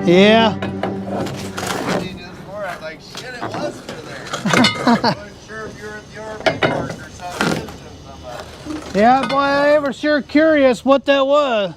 Yeah. He just for it, like shit, it was through there. I wasn't sure if you were at the RV park or something visiting somebody. Yeah, boy, I was sure curious what that was.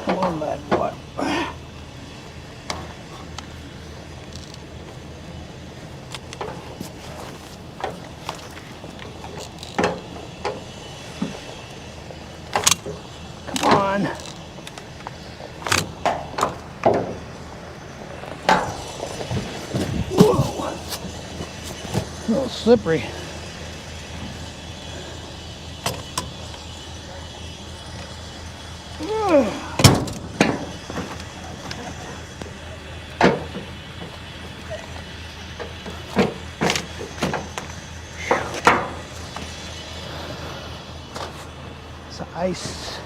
Come on, bad boy. Come on. Whoa. A little slippery. It's ice.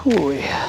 Ooh, yeah.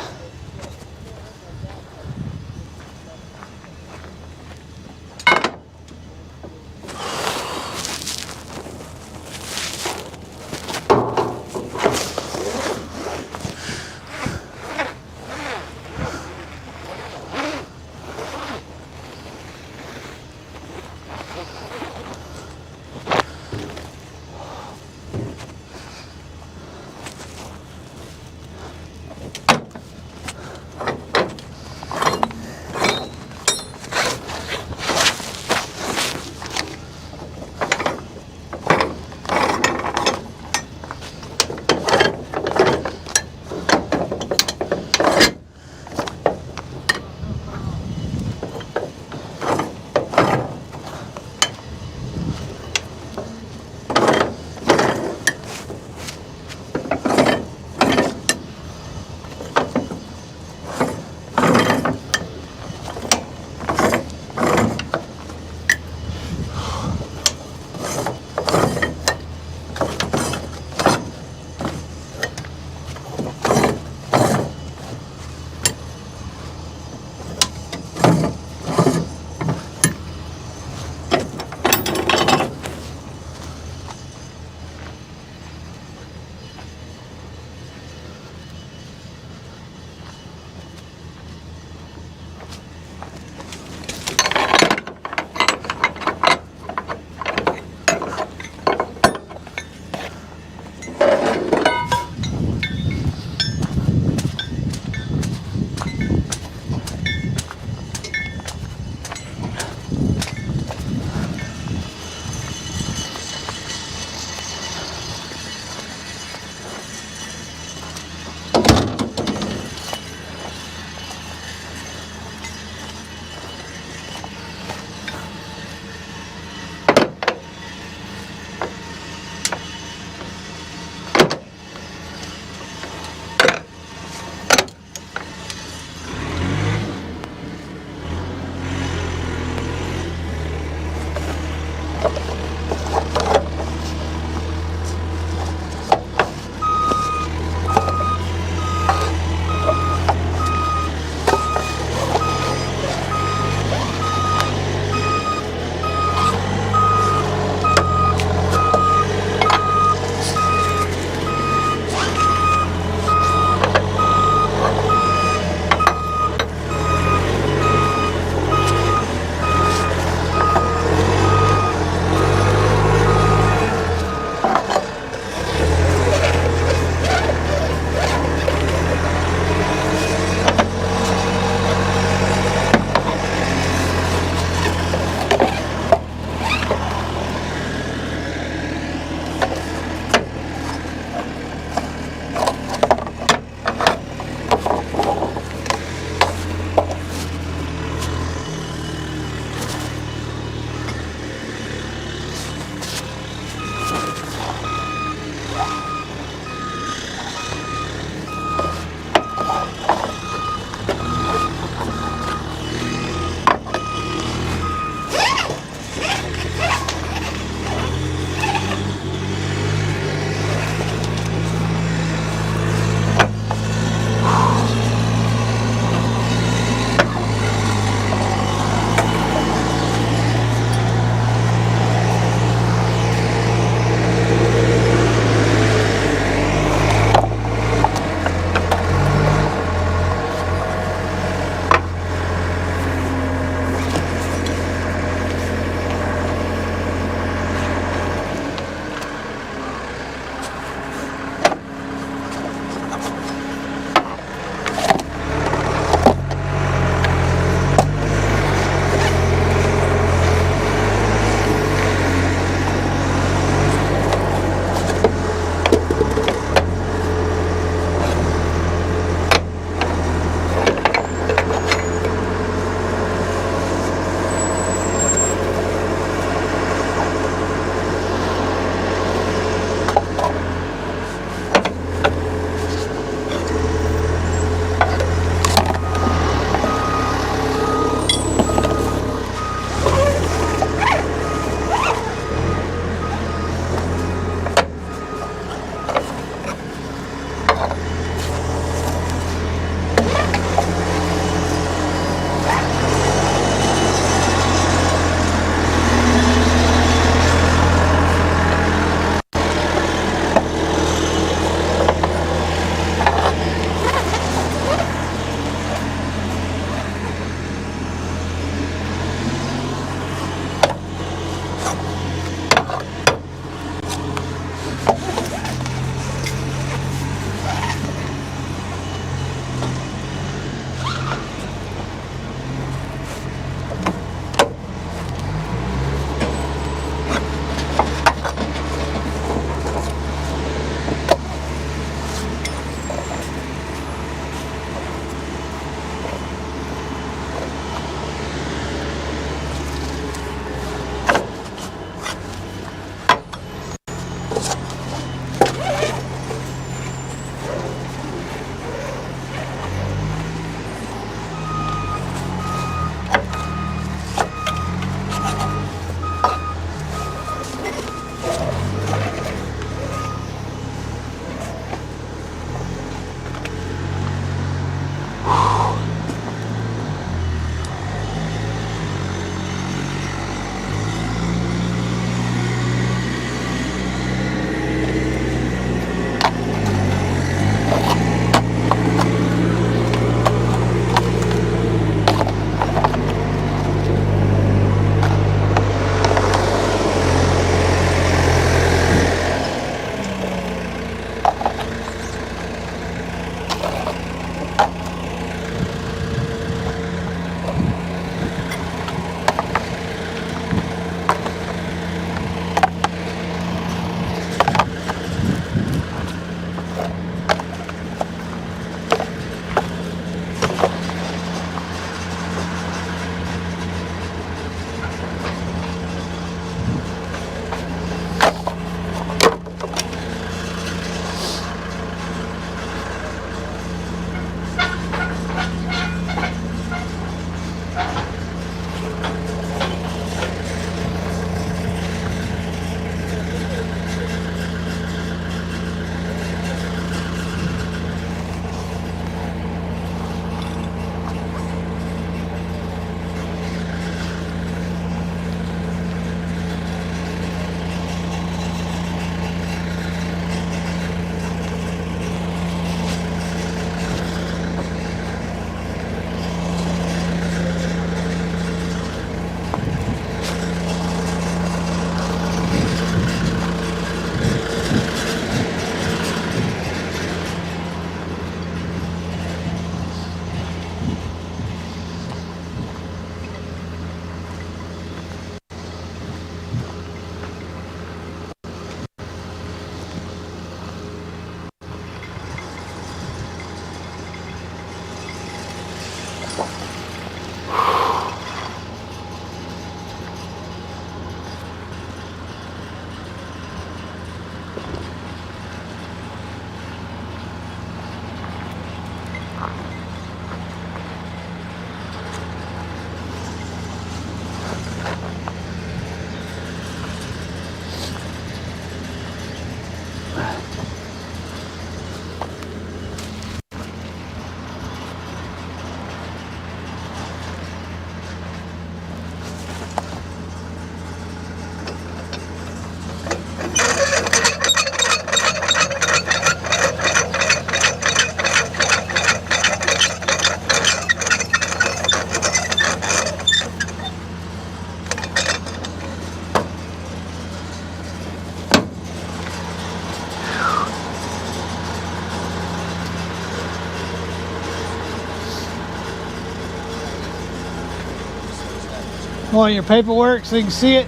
Want your paperwork so you can see it?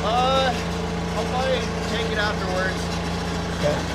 I'll probably take it afterwards. Okay.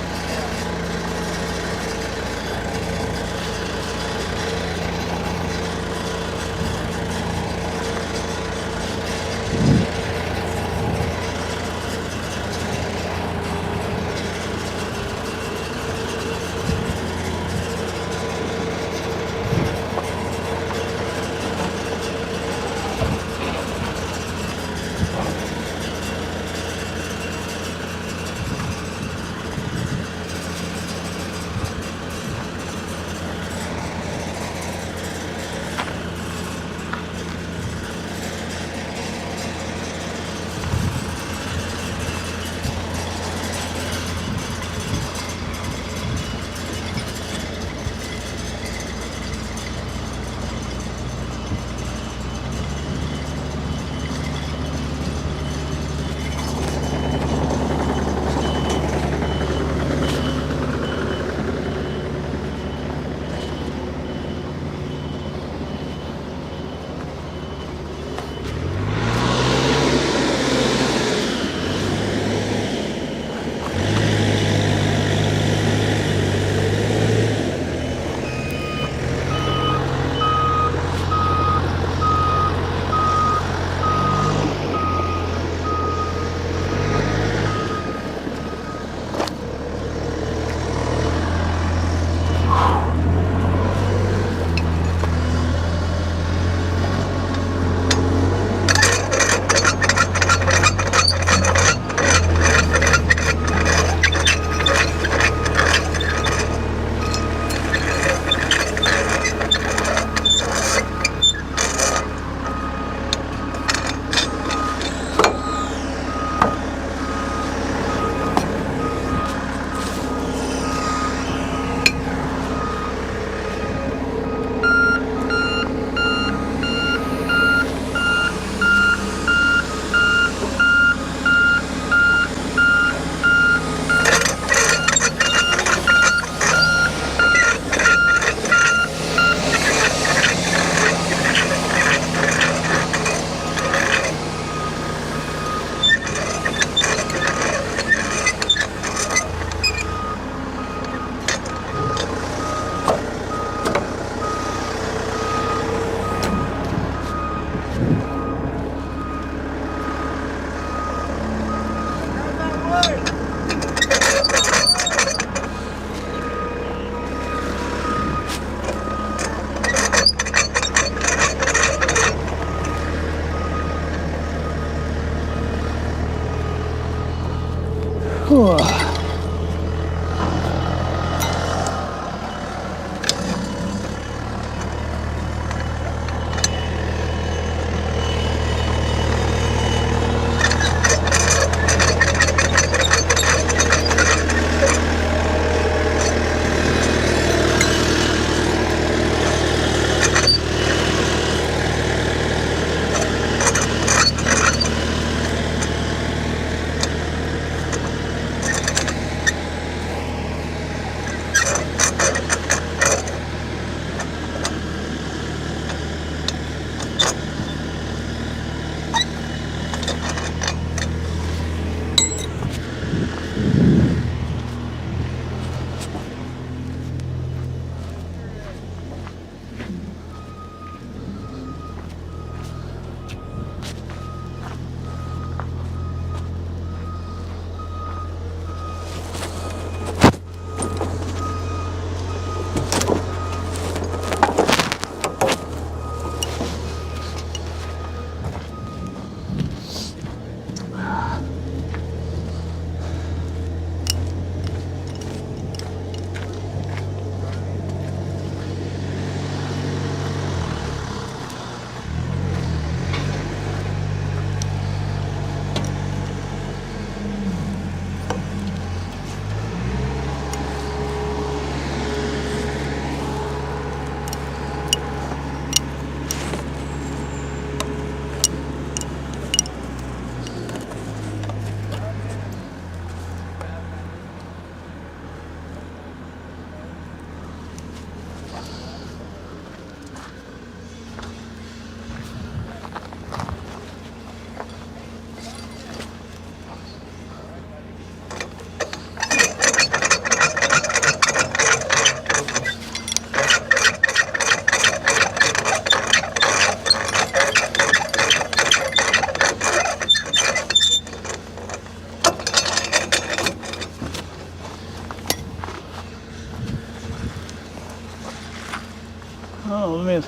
Oh, let me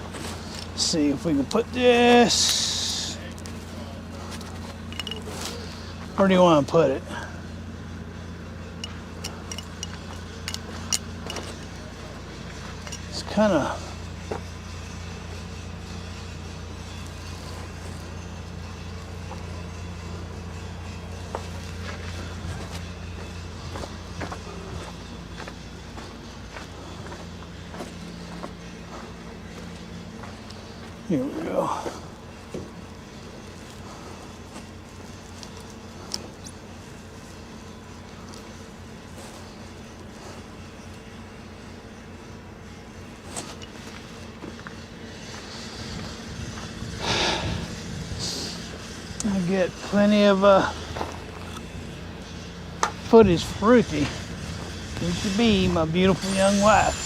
see if we can put this. Where do you want to put it? It's kind of. Here we go. I get plenty of footage for Ruthie. Ruthie B, my beautiful young wife.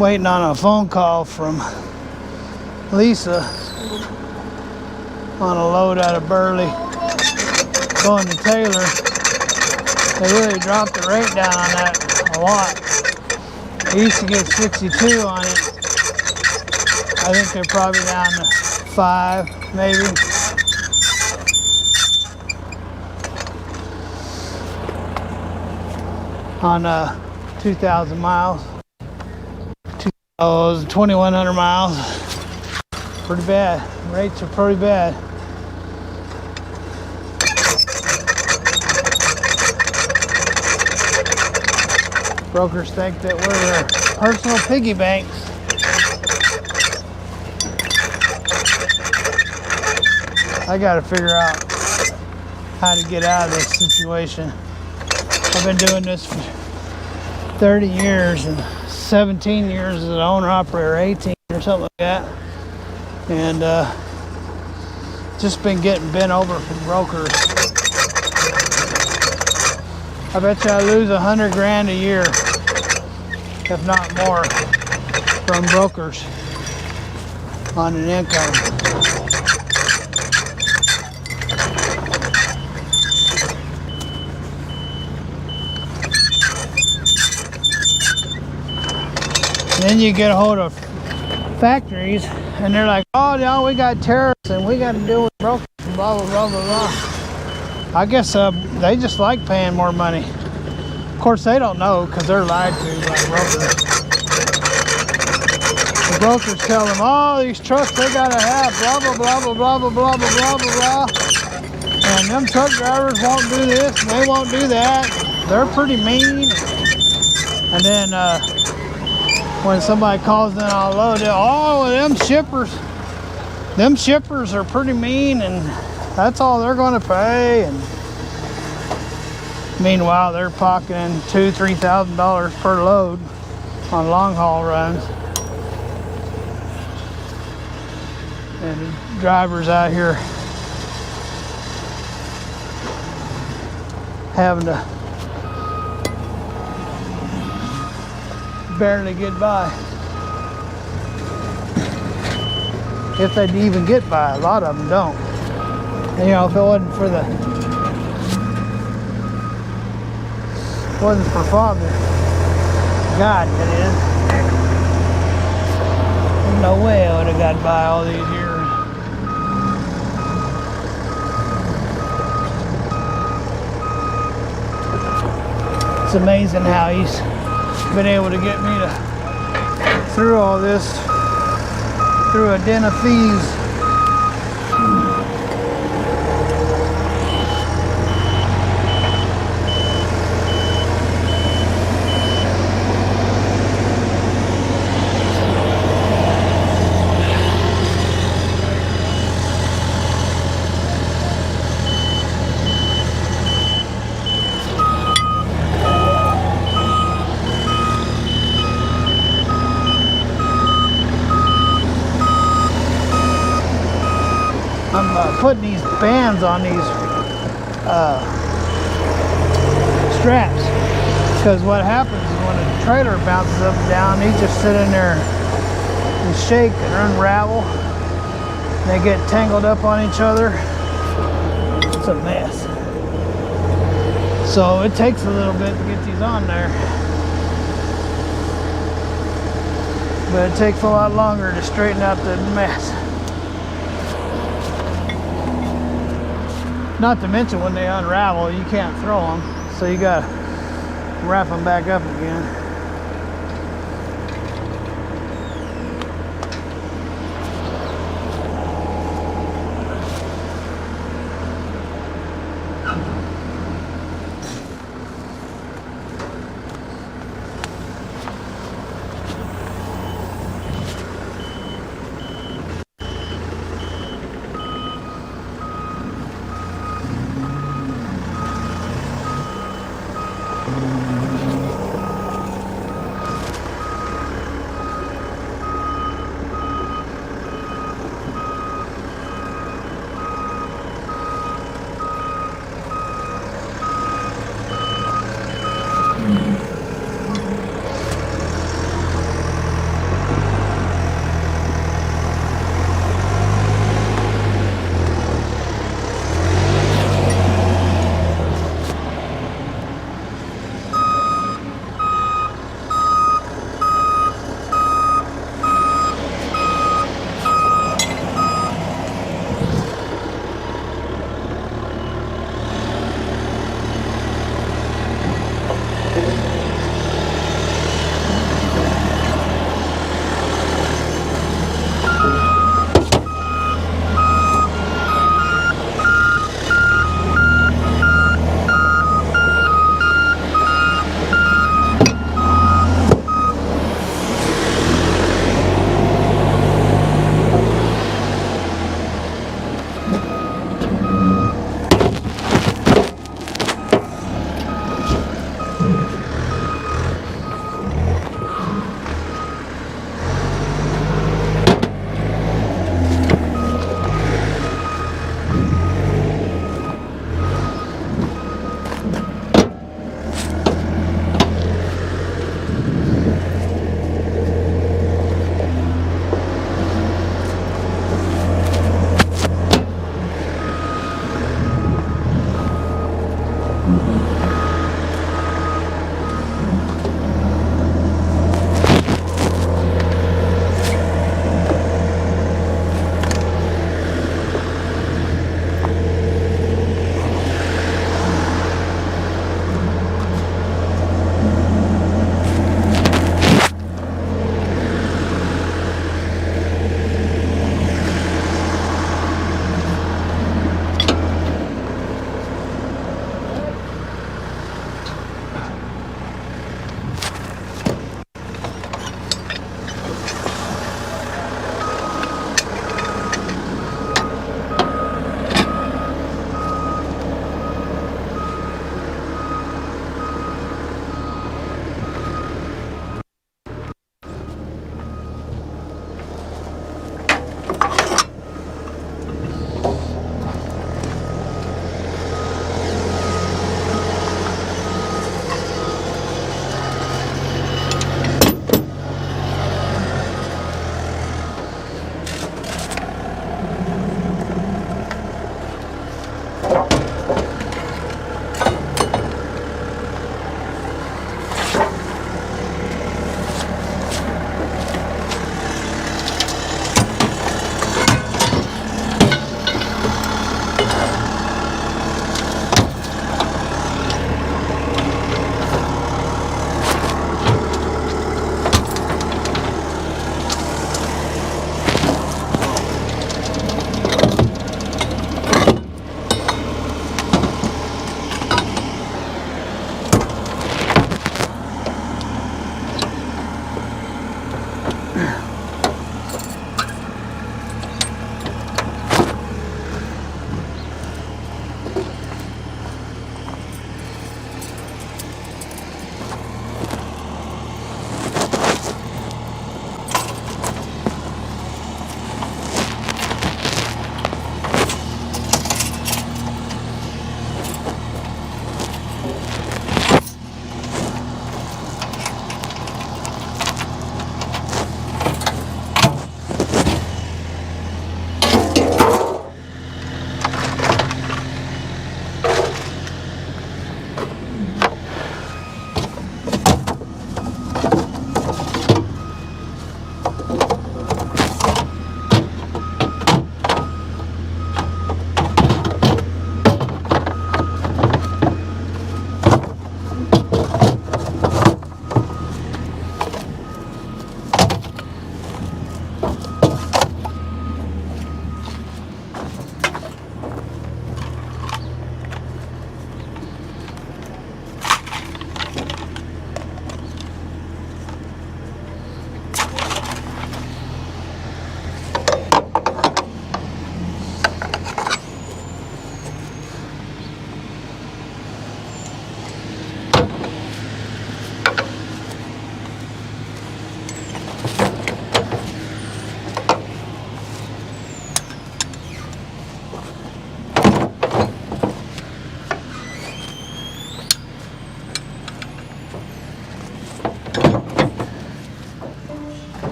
waiting on a phone call from Lisa on a load out of Burley going to Taylor. They really dropped the rate down on that a lot. They used to get 62 on it. I think they're probably down to 5, maybe. On 2,000 miles. Oh, it was 2,100 miles. Pretty bad. Rates are pretty bad. Brokers think that we're their personal piggy banks. I gotta figure out how to get out of this situation. I've been doing this for 30 years and 17 years as an owner-operator, 18 or something like that. And just been getting bent over from brokers. I bet you I lose $100 grand a year, if not more, from brokers on an income. Then you get a hold of factories and they're like, oh no, we got tariffs and we got to deal with brokers and blah, blah, blah, blah, blah. I guess they just like paying more money. Of course, they don't know because they're lied to by brokers. The brokers tell them, oh, these trucks they got to have blah, blah, blah, blah, blah, blah, blah, blah, blah, blah, blah. And them truck drivers won't do this and they won't do that. They're pretty mean. And then when somebody calls in on a load, oh, them shippers are pretty mean and that's all they're going to pay. And meanwhile, they're pocketing $2,000–3,000 per load on long haul runs. And the drivers out here having to barely get by. If they even get by, a lot of them don't. And, you know, if it wasn't for Father God, that is, there's no way I would have got by all these years. It's amazing how he's been able to get me through all this, through a den of thieves. I'm putting these bands on these straps, because what happens is when a trailer bounces up and down, these just sit in there and shake and unravel. They get tangled up on each other. It's a mess. So it takes a little bit to get these on there, but it takes a lot longer to straighten out the mess. Not to mention when they unravel, you can't throw them, so you gotta wrap them back up again.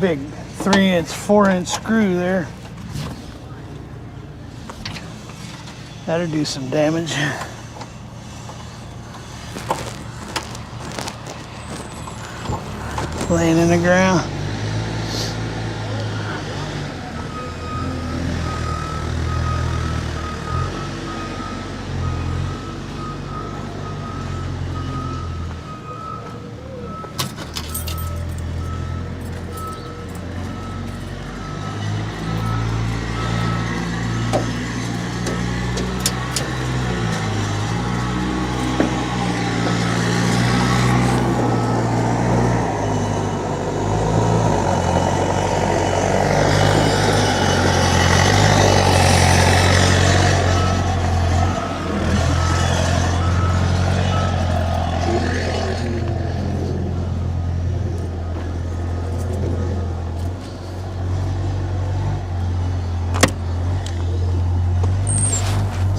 Big 3-inch, 4-inch screw there. That'll do some damage. Laying in the ground.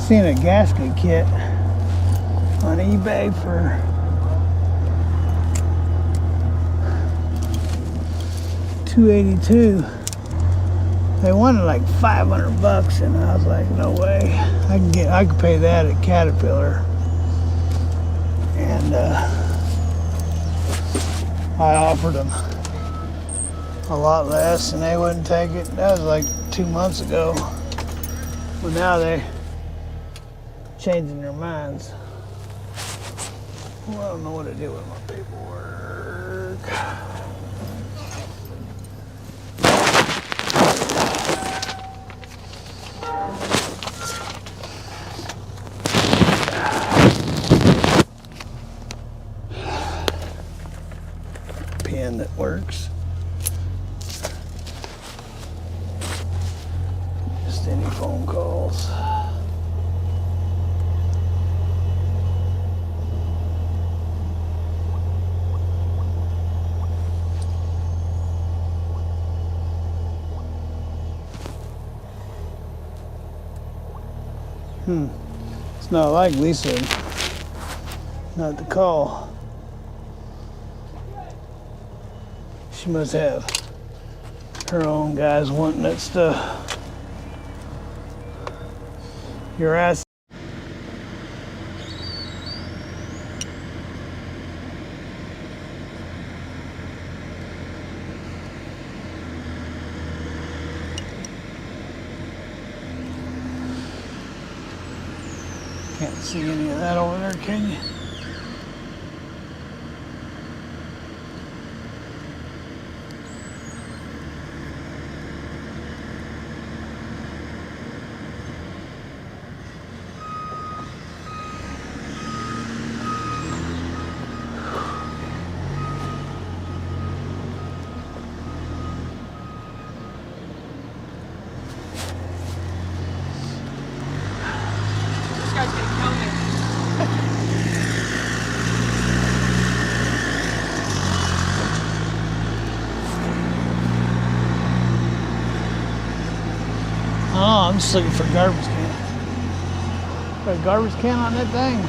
seen a gasket kit on eBay for $282. They wanted like 500 bucks, and I was like, no way. I could pay that at Caterpillar. And I offered them a lot less, and they wouldn't take it. That was like 2 months ago. Well, now they're changing their minds. Well, I don't know what to do with my paperwork. Pen that works. Just any phone calls. It's not like Lisa not to call. She must have her own guys wanting that stuff. Your ass. Can't see any of that over there, can you? Oh, I'm just looking for a garbage can. Got a garbage can on that thing?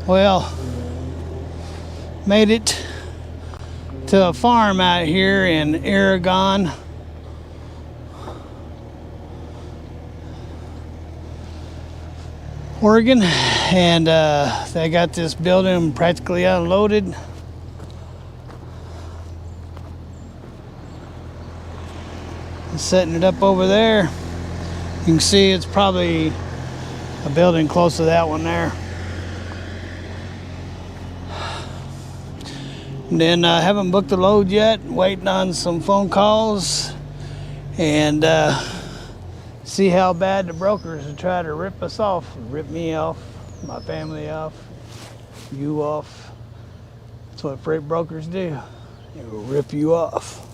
Well, made it to a farm out here in IRRIGON. Oregon, and they got this building practically unloaded. Setting it up over there. You can see it's probably a building close to that one there. And then I haven't booked the load yet, waiting on some phone calls and see how bad the brokers will try to rip us off, rip me off, my family off, you off. That's what freight brokers do. They will rip you off.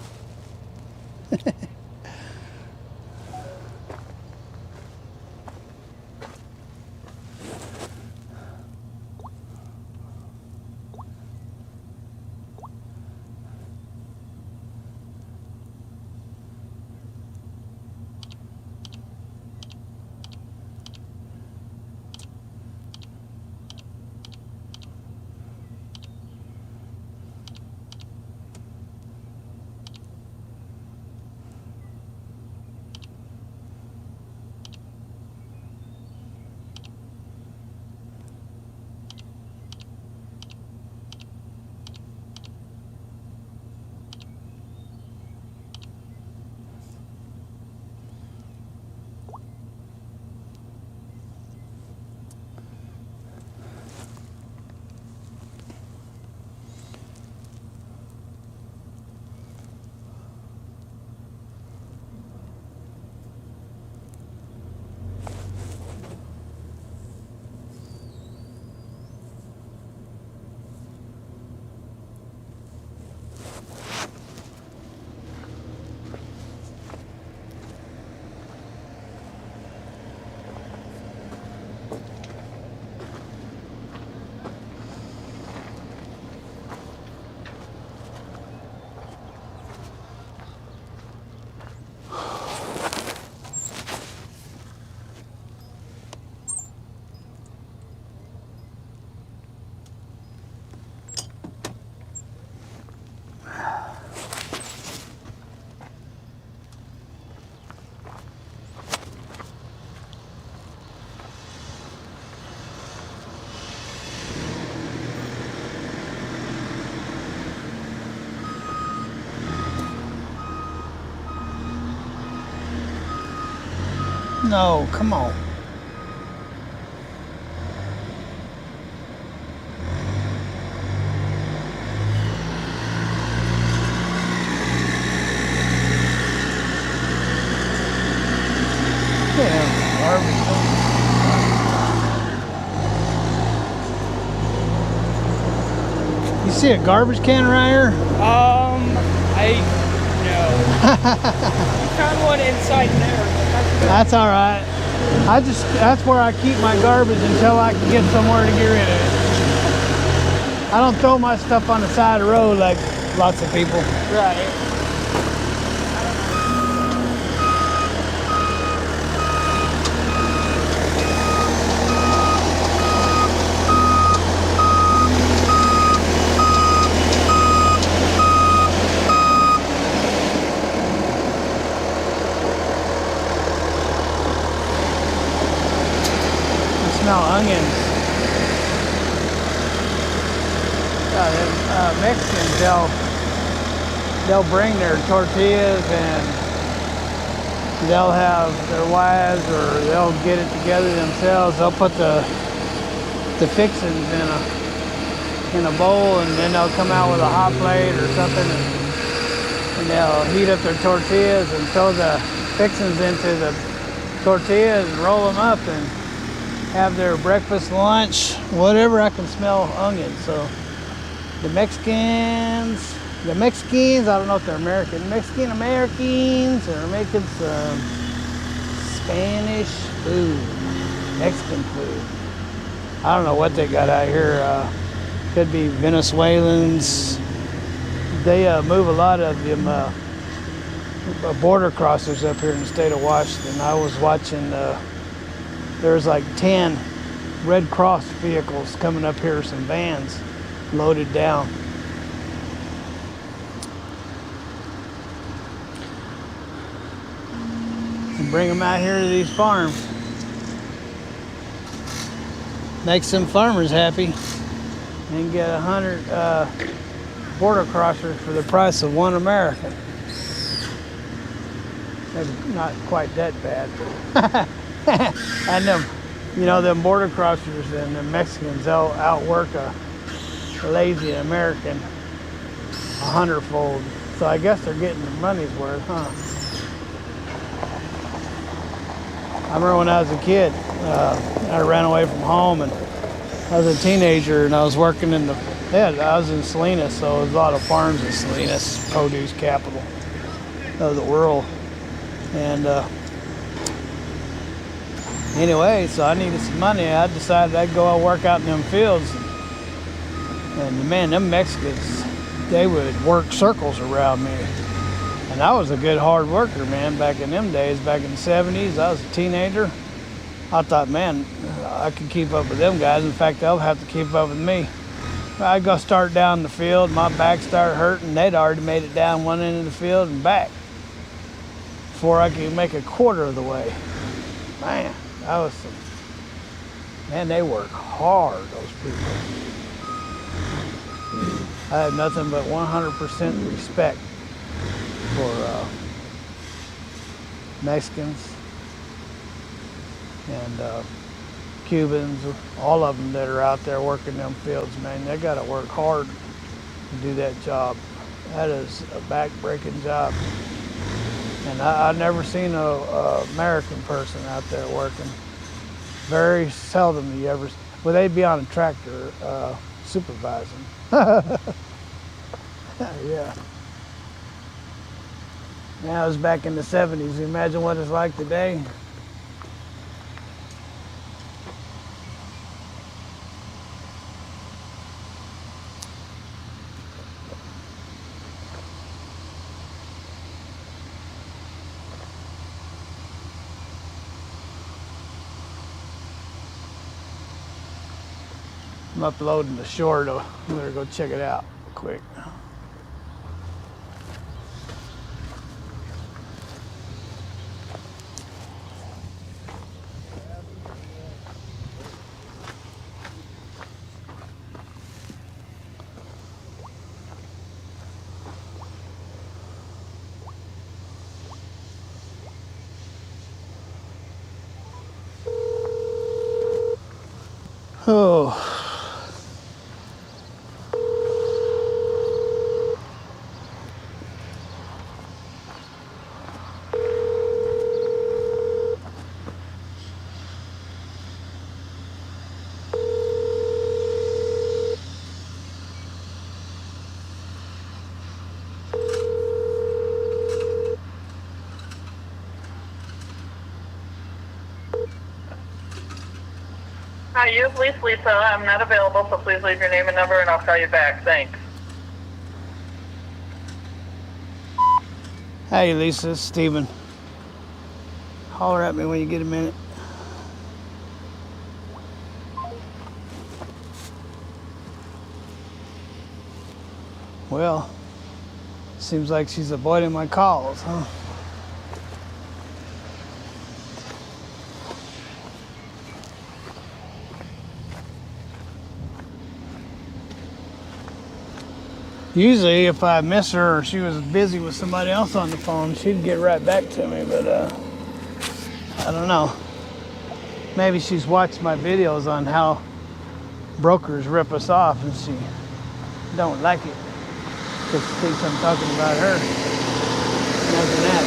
No, come on. Yeah, garbage. You see a garbage can right here? I found one inside there. That's all right. That's where I keep my garbage until I can get somewhere to get rid of it. I don't throw my stuff on the side of the road like lots of people. Right. Smell onions. Them Mexicans, they'll bring their tortillas and they'll have their wives or they'll get it together themselves. They'll put the fixings in a bowl and then they'll come out with a hot plate or something and they'll heat up their tortillas and throw the fixings into the tortillas and roll them up and have their breakfast, lunch, whatever. I can smell onions. So the Mexicans, I don't know if they're American. Mexican-Americans or making some Spanish food, Mexican food. I don't know what they got out here. Could be Venezuelans. They move a lot of them border crossers up here in the state of Washington. I was watching there's like 10 Red Cross vehicles coming up here, some vans loaded down. And bring them out here to these farms. Makes some farmers happy. And get 100 border crossers for the price of one American. Maybe not quite that bad. And them, them border crossers and the Mexicans, they'll outwork a lazy American 100-fold. So I guess they're getting their money's worth, huh? I remember when I was a kid, I ran away from home and I was a teenager and I was working I was in Salinas, so there's a lot of farms in Salinas, produce capital of the world. And anyway, so I needed some money. I decided I'd go out and work out in them fields. And man, them Mexicans, they would work circles around me. And I was a good hard worker, man, back in them days, back in the 70s. I was a teenager. I thought, man, I could keep up with them guys. In fact, they'll have to keep up with me. I'd go start down the field, my back started hurting. They'd already made it down one end of the field and back before I could make a quarter of the way. Man. They work hard, those people. I have nothing but 100% respect for Mexicans and Cubans, all of them that are out there working them fields, man. They got to work hard to do that job. That is a back-breaking job. And I've never seen a American person out there working. Very seldom you ever. Well, they'd be on a tractor supervising. Yeah. Now it was back in the 70s. Imagine what it's like today. I'm uploading the short. I'm gonna go check it out quick. Oh. Hi, you've reached Lisa. I'm not available, so please leave your name and number and I'll call you back. Thanks. Hey Lisa, it's Steven. Holler at me when you get a minute. Well, seems like she's avoiding my calls, huh? Usually if I miss her or she was busy with somebody else on the phone, she'd get right back to me, but I don't know. Maybe she's watched my videos on how brokers rip us off and she don't like it because she thinks I'm talking about her. Imagine that.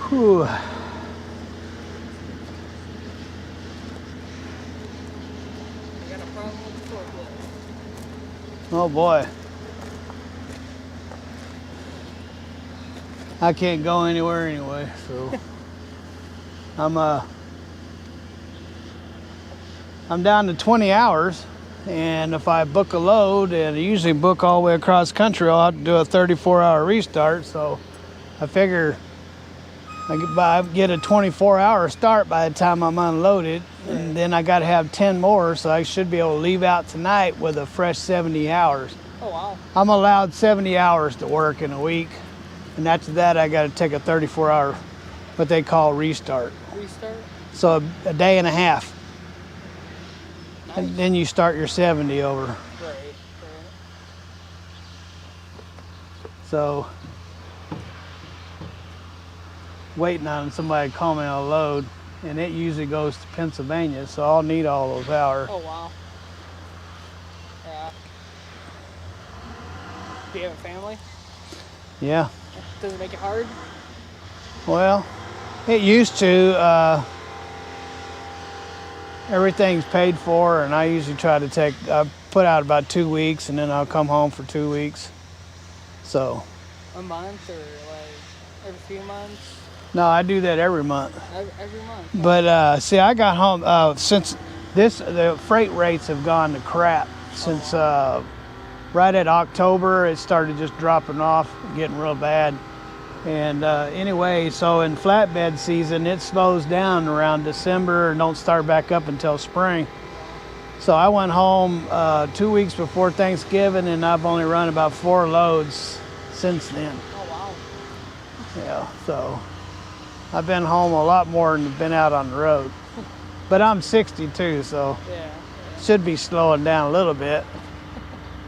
Whew. I got a problem with the forklift. Oh boy. I can't go anywhere anyway, so I'm down to 20 hours, and if I book a load, and I usually book all the way across country, I'll have to do a 34-hour restart, so I figure I get a 24-hour start by the time I'm unloaded, and then I got to have 10 more, so I should be able to leave out tonight with a fresh 70 hours. Oh, wow. I'm allowed 70 hours to work in a week, and after that I got to take a 34-hour, what they call restart. Restart? So a day and a half, Nice. and then you start your 70 over. Right. So waiting on somebody to call me on a load, and it usually goes to Pennsylvania, so I'll need all those hours. Oh, wow. Yeah. Do you have a family? Yeah. Does it make it hard? Well, it used to. Everything's paid for, and I usually try to I put out about 2 weeks, and then I'll come home for 2 weeks. So. A month or like every few months? No, I do that every month. Every month. But see, I got home since the freight rates have gone to crap since right at October. It started just dropping off, getting real bad. And anyway, so in flatbed season, it slows down around December and don't start back up until spring. So I went home 2 weeks before Thanksgiving, and I've only run about 4 loads since then. Oh, wow. Yeah, so I've been home a lot more than been out on the road. But I'm 62, so Yeah. should be slowing down a little bit.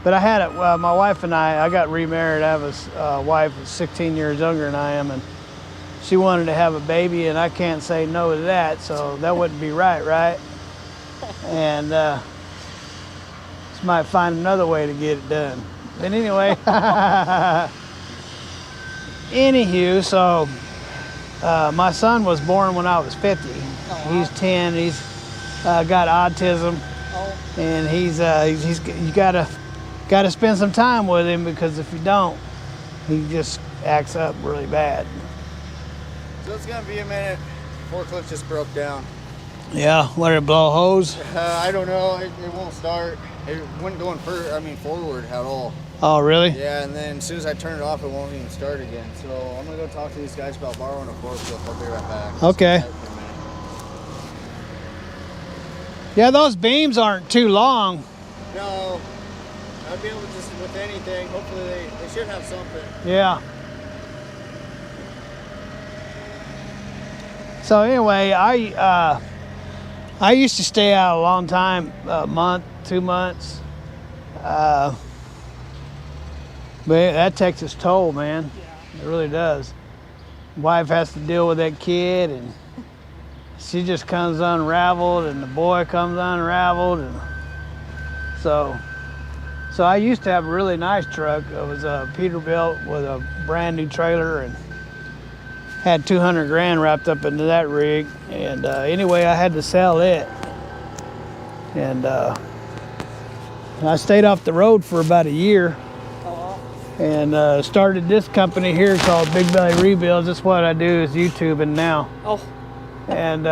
But I had it, my wife and I got remarried. I have a wife that's 16 years younger than I am, and she wanted to have a baby, and I can't say no to that, so that wouldn't be right? And just might find another way to get it done. But anyway, anywho, so my son was born when I was 50. Oh, wow. He's 10, he's got autism, Oh, and you gotta spend some time with him, because if you don't, he just acts up really bad. So it's gonna be a minute. Forklift just broke down. Yeah, let it blow hose. I don't know. It won't start. It wouldn't go forward at all. Oh, really? Yeah, and then as soon as I turn it off, it won't even start again. So I'm gonna go talk to these guys about borrowing a forklift. I'll be right back. Okay. Yeah, those beams aren't too long. No, I'll be able to just with anything. Hopefully they should have something. Yeah. So anyway, I used to stay out a long time, a month, 2 months. But that takes its toll, man. Yeah. It really does. Wife has to deal with that kid, and she just comes unraveled, and the boy comes unraveled, and so I used to have a really nice truck. It was a Peterbilt with a brand new trailer, and had 200 grand wrapped up into that rig. And anyway, I had to sell it, and I stayed off the road for about a year. And started this company here called Big Belly Rebuilds. That's what I do, is YouTubing now. Oh. And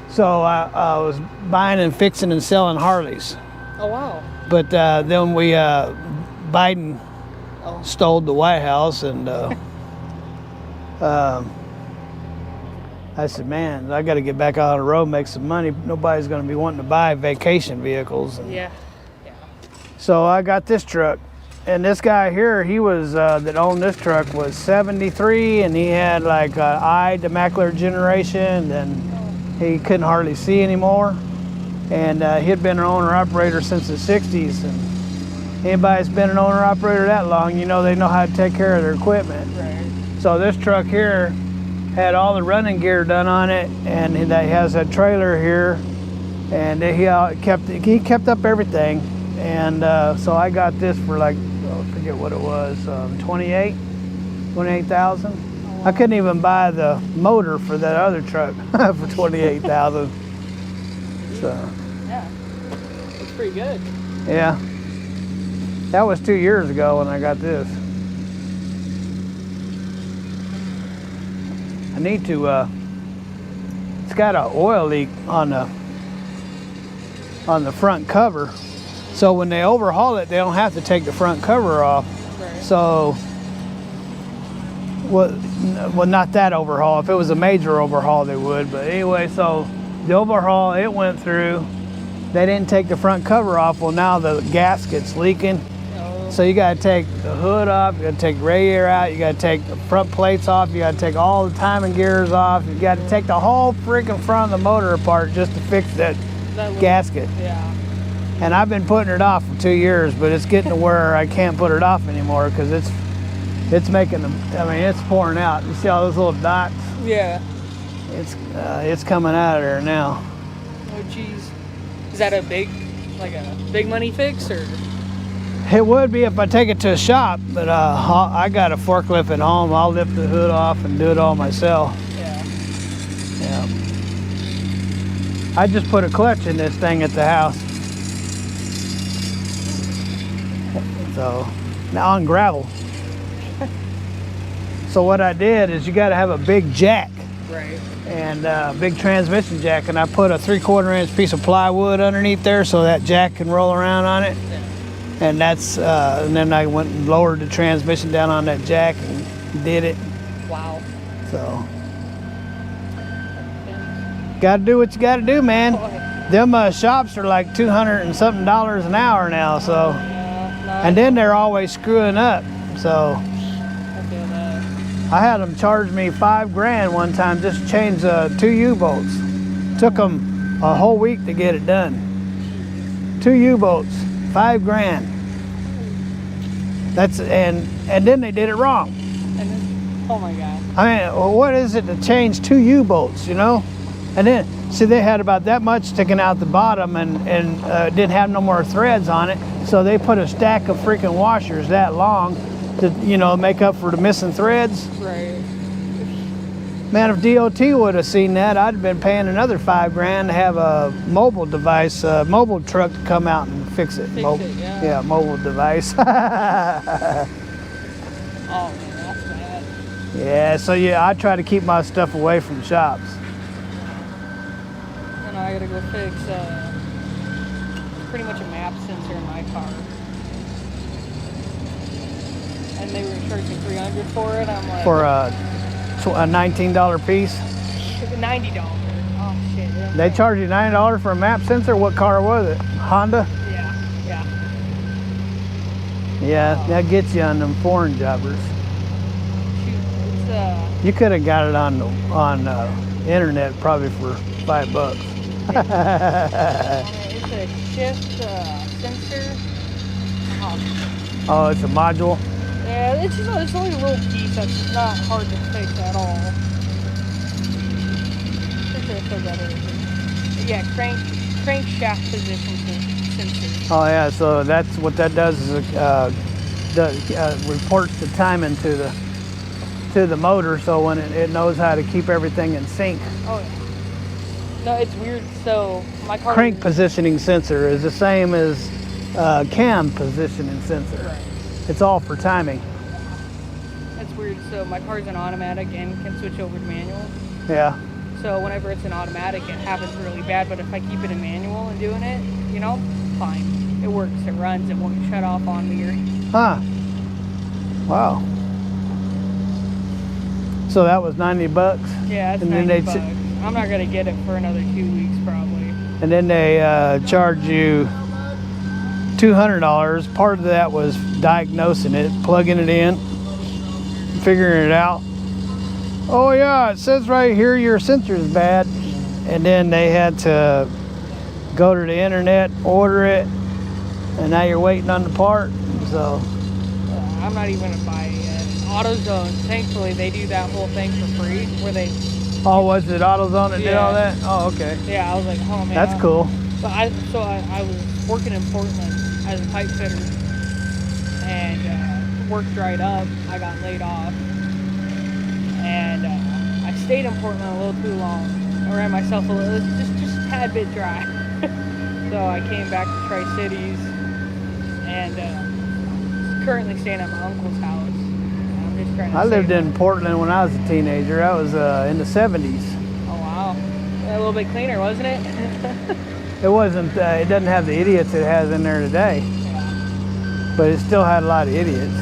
so I was buying and fixing and selling Harleys. Oh, wow. But then Biden stole the White House, and I said, man, I got to get back out on the road, make some money. Nobody's going to be wanting to buy vacation vehicles. And Yeah. so I got this truck. And this guy here, he was, that owned this truck, was 73, and he had like eye to macular degeneration, and he couldn't hardly see anymore. And he'd been an owner-operator since the 60s, and anybody that's been an owner-operator that long, you know they know how to take care of their equipment. Right. So this truck here had all the running gear done on it, and he has a trailer here, and he kept up everything. And so I got this for like, I forget what it was, 28,000. I couldn't even buy the motor for that other truck for 28,000. So Yeah. That's pretty good. yeah, that was 2 years ago when I got this. I need to. It's got an oil leak on the front cover. So when they overhaul it, they don't have to take the front cover off. Right. So, well, not that overhaul. If it was a major overhaul, they would. But anyway, so the overhaul, it went through. They didn't take the front cover off. Well, now the gasket's leaking. Oh. So you got to take the hood off. You got to take the radiator out. You got to take the front plates off. You got to take all the timing gears off. You got to take the whole freaking front of the motor apart just to fix that gasket. Yeah. And I've been putting it off for 2 years, but it's getting to where I can't put it off anymore because it's making them. I mean, it's pouring out. You see all those little dots? Yeah. It's coming out of there now. Oh, geez. Is that a big money fix, or? It would be if I take it to a shop, but I got a forklift at home. I'll lift the hood off and do it all myself. Yeah. Yeah. I just put a clutch in this thing at the house. So now on gravel. So what I did is you got to have a big jack. Right. And a big transmission jack, and I put a 3/4 inch piece of plywood underneath there so that jack can roll around on it. Yeah. And that's and then I went and lowered the transmission down on that jack and did it. Wow. So got to do what you got to do, man. Them shops are like $200 and something an hour now. So and then they're always screwing up. So I feel that. I had them charge me $5 grand one time just to change 2 U-bolts. Took them a whole week to get it done. 2 U-bolts, $5 grand. That's and then they did it wrong. And then, oh my God. I mean, what is it to change 2 U-bolts, you know? And then, see, they had about that much sticking out the bottom and didn't have no more threads on it. So they put a stack of freaking washers that long to, you know, make up for the missing threads. Right. Man, if DOT would have seen that, I'd have been paying another $5 grand to have a mobile device, mobile truck to come out and fix it. Fix it, yeah. Yeah, mobile device. Oh man, that's bad. Yeah, so yeah, I try to keep my stuff away from shops. I gotta go fix pretty much a map sensor in my car. And they were charging $300 for it. I'm like, For a $19 piece. $90. Oh shit. They charge you $90 for a map sensor? What car was it? Honda? Yeah, yeah. Yeah, that gets you on them foreign jobbers. Shoot, it's You could have got it on internet probably for $5. it's a shift sensor. Oh, it's a module? Yeah, it's only a little piece that's not hard to fix at all. Yeah, crankshaft position sensor. Oh yeah, so that's what that does is reports the timing to the motor, so when it knows how to keep everything in sync. Oh yeah. No, it's weird. So my car. Crank positioning sensor is the same as cam positioning sensor. Right. It's all for timing. That's weird. So my car's an automatic and can switch over to manual. Yeah. So whenever it's an automatic, it happens really bad. But if I keep it in manual and doing it, you know, fine. It works. It runs. It won't shut off on me or. Huh. Wow. So that was $90. Yeah, that's And then $90. I'm not gonna get it for another 2 weeks probably. And then they charge you $200. Part of that was diagnosing it, plugging it in, figuring it out. Oh yeah, it says right here your sensor is bad. And then they had to go to the internet, order it, and now you're waiting on the part. So I'm not even gonna buy it yet. AutoZone, thankfully they do that whole thing for free where they. oh, was it AutoZone that did all that? Oh, okay. Yeah, I was like, oh man. That's cool. But I was working in Portland as a pipe fitter, and work dried up. I got laid off, and I stayed in Portland a little too long. I ran myself a little, just a tad bit dry. So I came back to Tri-Cities, and currently staying at my uncle's house. I'm just trying to I lived in Portland when I was a teenager. I was in the 70s. Oh wow, a little bit cleaner, wasn't it? It wasn't, it doesn't have the idiots it has in there today, but it still had a lot of idiots.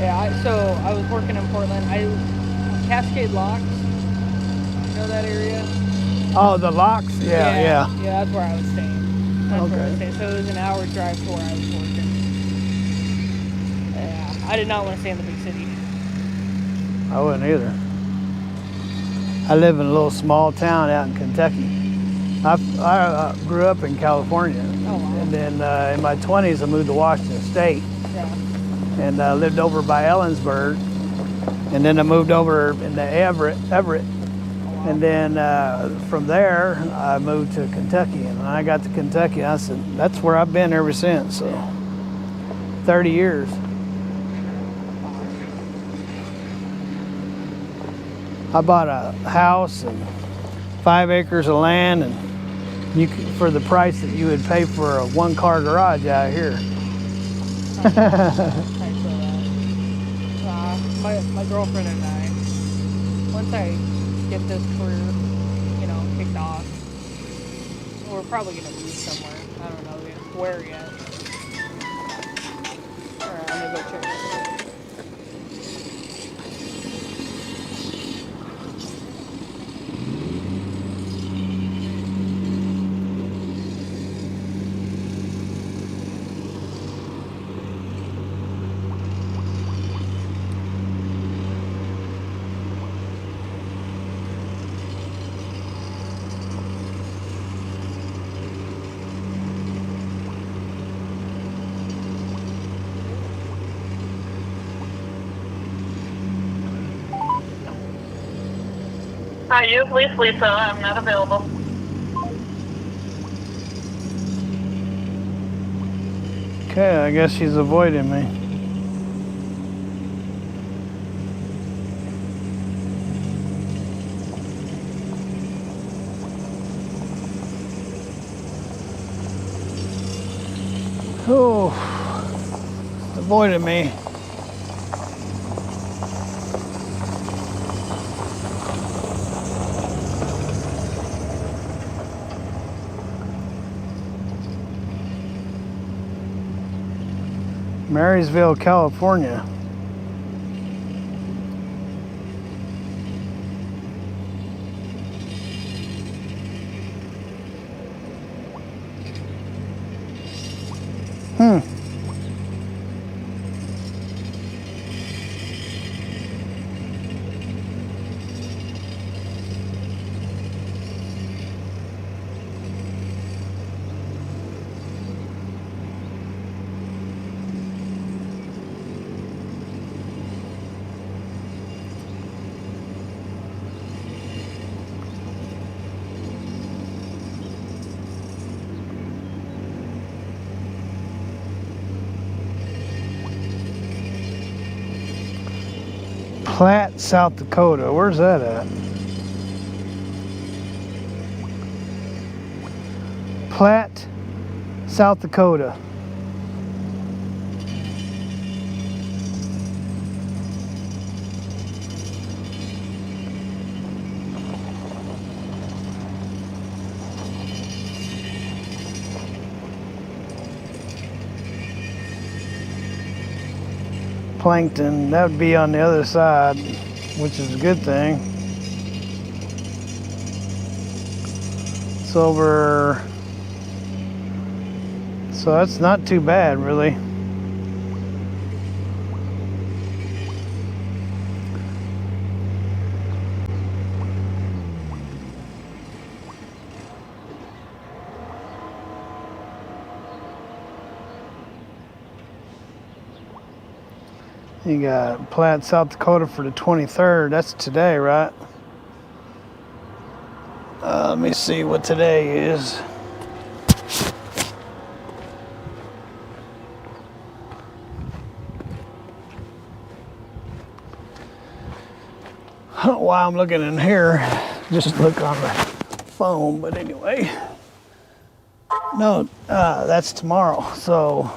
Yeah, so I was working in Portland. Cascade Locks, you know that area? Oh, the locks? Yeah. Yeah, that's where I was staying. That's where I was Okay. staying. So it was an hour drive to where I was working. Yeah, I did not want to stay in the big city. I wouldn't either. I live in a little small town out in Kentucky. I grew up in California. Oh, wow. And then in my 20s, I moved to Washington State. Yeah. And lived over by Ellensburg. And then I moved over into Everett. And then from there, I moved to Kentucky. And when I got to Kentucky, I said, that's where I've been ever since. So 30 years. I bought a house and 5 acres of land, and you could, for the price that you would pay for a one-car garage out here. Thanks for that. My girlfriend and I, once I get this career, you know, kicked off, we're probably gonna move somewhere. I don't know where yet. Alright, I'm gonna go check this out. Hi, you've reached Lisa. I'm not available. Okay, I guess she's avoiding me. Oh, avoided me. Marysville, California. Platte, South Dakota. Where's that at? Platte, South Dakota. Plankton, that would be on the other side, which is a good thing. It's over, so that's not too bad, really. You got Platte, South Dakota for the 23rd. That's today, right? Let me see what today is. I don't know why I'm looking in here. Just look on the phone, but anyway. No, that's tomorrow, so.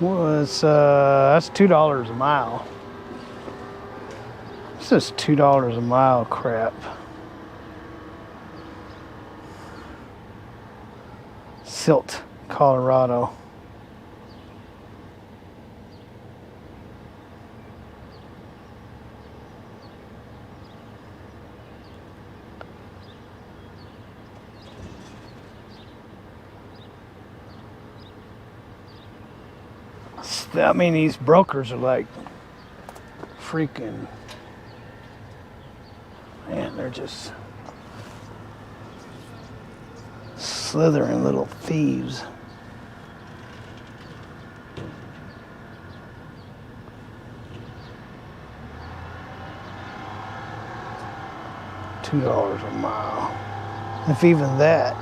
Was that's $2 a mile. This is $2 a mile crap. Silt, Colorado. I mean, these brokers are like freaking, man, they're just slithering little thieves. $2 a mile, if even that.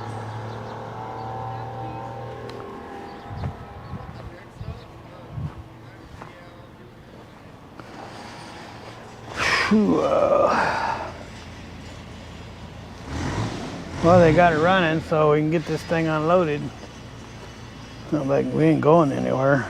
Well, they got it running so we can get this thing unloaded. Not like we ain't going anywhere.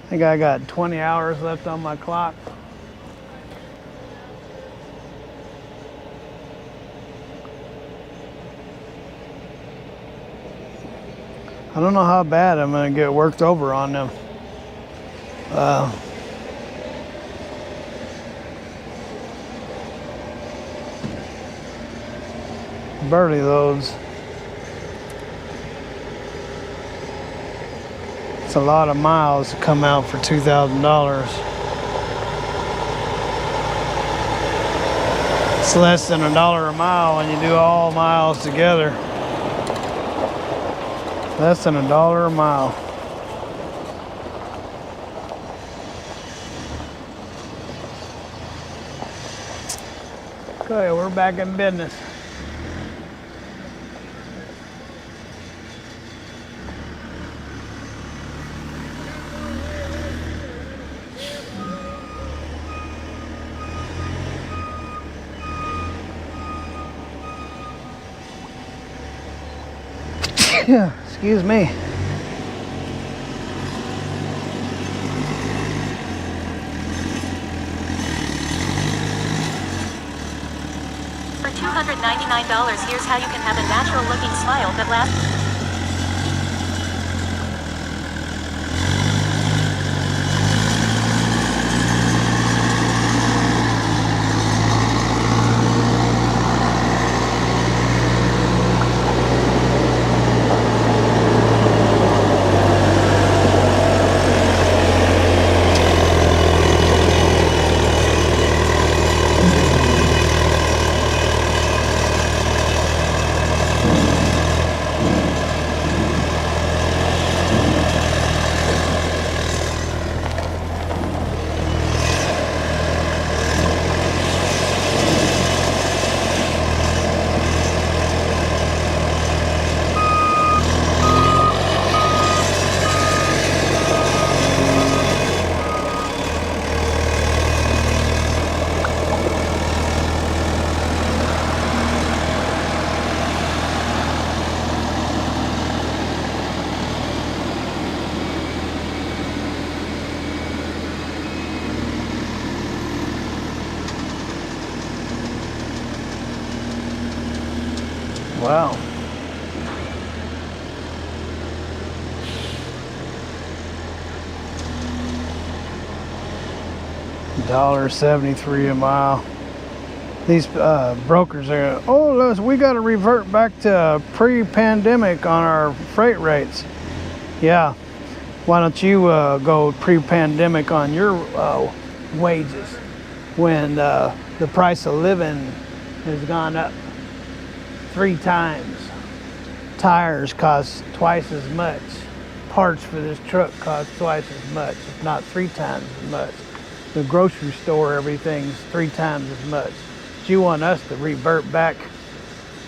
I think I got 20 hours left on my clock. I don't know how bad I'm gonna get worked over on them. Barely loads. It's a lot of miles to come out for $2,000. It's less than $1 a mile when you do all miles together. Less than $1 a mile. Okay, we're back in business. Excuse me. For $299, here's how you can have a natural looking smile that lasts. Wow. $1.73 a mile. These brokers are, oh, we got to revert back to pre-pandemic on our freight rates. Yeah. Why don't you go pre-pandemic on your wages when the price of living has gone up 3 times. Tires cost twice as much. Parts for this truck cost twice as much, if not 3 times as much. The grocery store, everything's 3 times as much. But you want us to revert back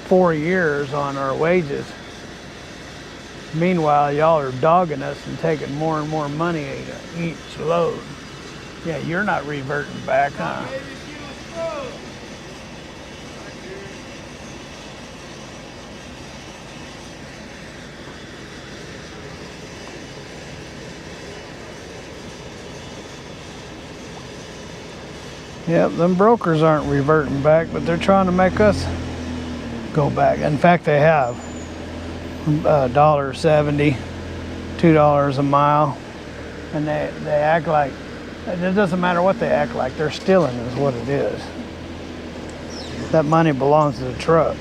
4 years on our wages. Meanwhile, y'all are dogging us and taking more and more money each load. Yeah, you're not reverting back, huh? Yep, them brokers aren't reverting back, but they're trying to make us go back. In fact, they have. $1.70, $2 a mile, and they act like, it doesn't matter what they act like, they're stealing is what it is. That money belongs to the truck.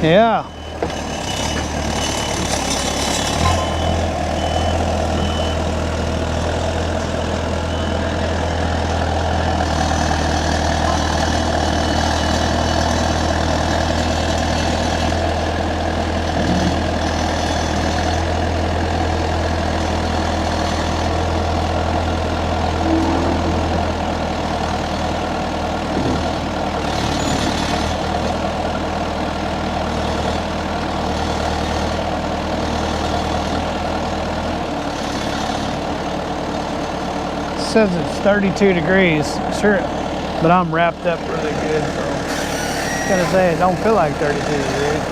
Yeah. Says it's 32 degrees, sure, but I'm wrapped up really good, so I was gonna say it don't feel like 32 degrees.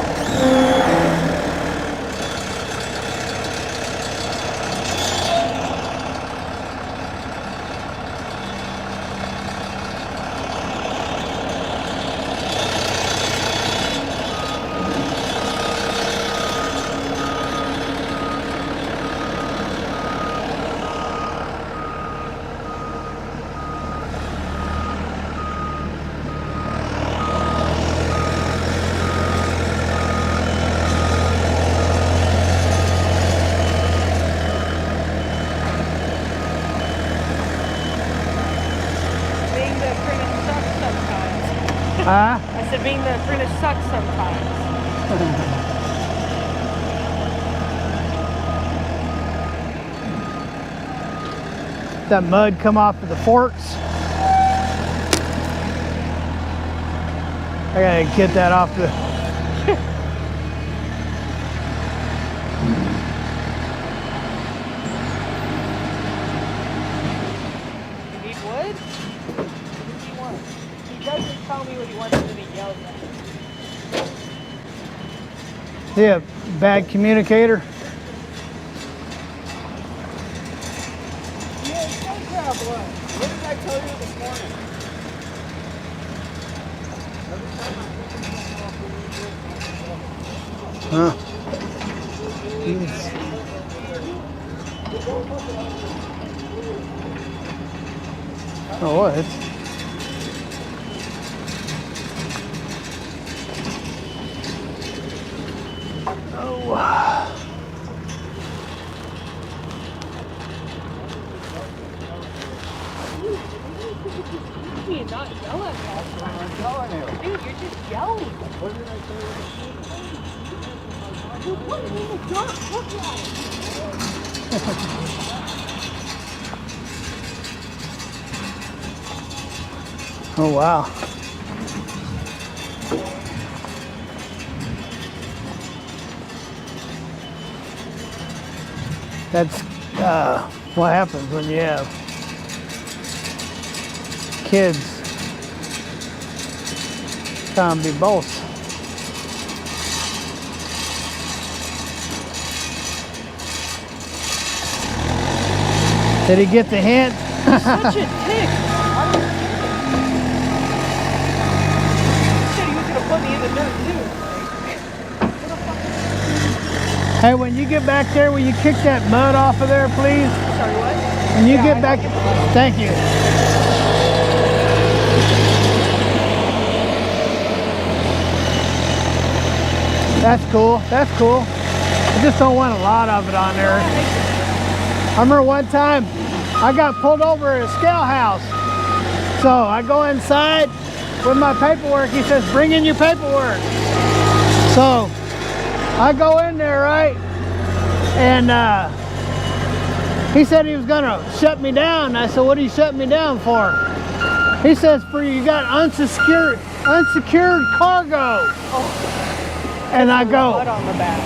Huh? I said being the apprentice sucks sometimes. that mud come off of the forks. I gotta get that off the. You need wood? What does he want? He doesn't tell me what he wants and then he yells at me. Yeah, bad communicator. Yeah, it's gotta grab blood. What did I tell you this morning? Huh. Jeez. Oh, what? Oh. You not yell at me. Dude, you're just yelling. What did I tell you? Dude, put me in the dark. Look at it. Oh, wow. That's what happens when you have kids trying to be boss. Did he get the hint? Such a dick. He said he was gonna put me in the dirt too. Hey, when you get back there, will you kick that mud off of there, please? Sorry, what? When you get back, thank you. That's cool. That's cool. I just don't want a lot of it on there. I remember one time I got pulled over at a scale house. So I go inside with my paperwork. He says, bring in your paperwork. So I go in there, right? And he said he was gonna shut me down. I said, what are you shutting me down for? He says, for you got unsecured cargo. Oh. And I go, Blood on the back.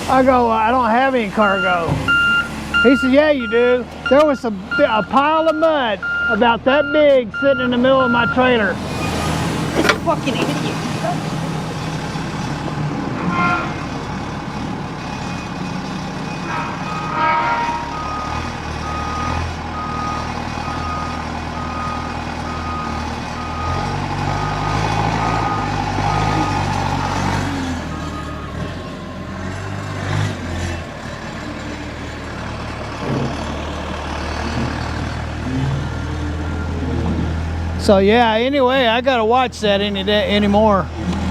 I don't have any cargo. He said, yeah, you do. There was a pile of mud about that big sitting in the middle of my trailer. Fucking idiot. So yeah, anyway, I gotta watch that anymore.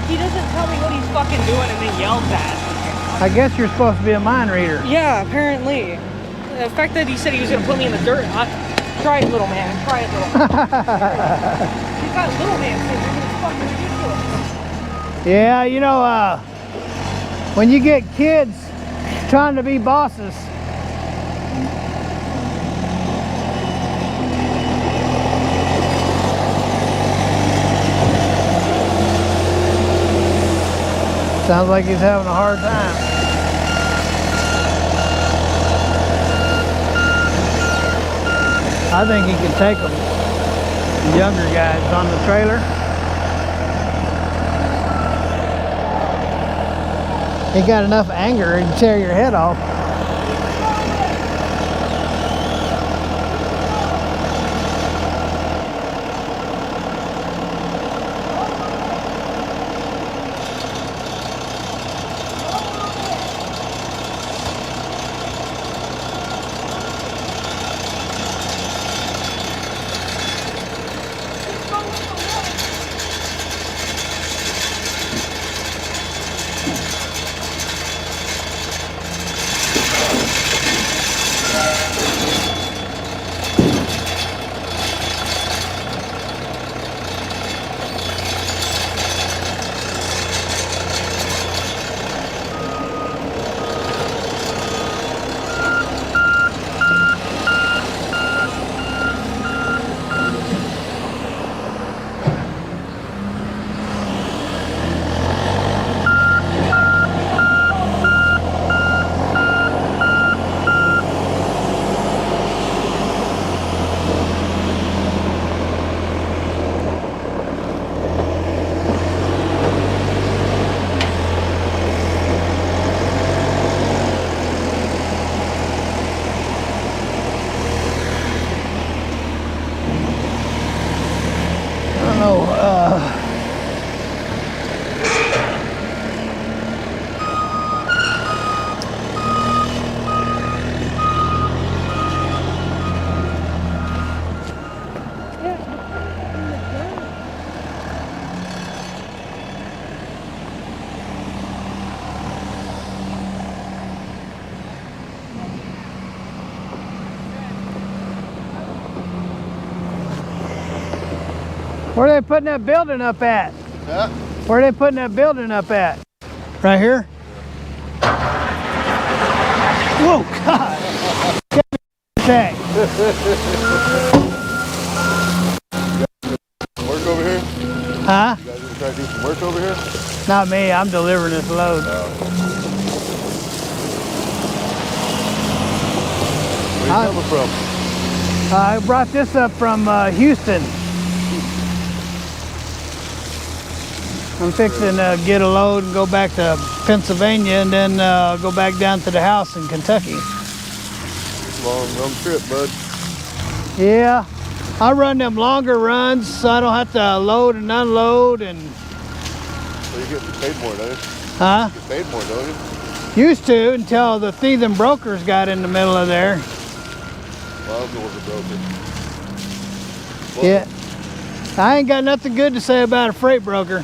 He doesn't tell me what he's fucking doing and then yells at I guess you're supposed to be a mind reader. me. Yeah, apparently. The fact that he said he was gonna put me in the dirt, try it, little man. Try it, little man. He's got little man syndrome. It's fucking ridiculous. Yeah, you know, when you get kids trying to be bosses, sounds like he's having a hard time. I think he can take them. The younger guys on the trailer. He got enough anger to tear your head off. Where are they putting that building up at? Yeah. Where are they putting that building up at? Right here? Whoa, God! Dang. Work over here? Huh? You guys gonna try to do some work over here? Not me, I'm delivering this load. Where you coming from? I brought this up from Houston. I'm fixing to get a load and go back to Pennsylvania and then go back down to the house in Kentucky. Long trip, bud. Yeah, I run them longer runs so I don't have to load and unload and... So you get paid more, don't you? Huh? You get paid more, don't you? Used to until the thieving brokers got in the middle of there. Well, I was a broker. Well, Yeah. I ain't got nothing good to say about a freight broker.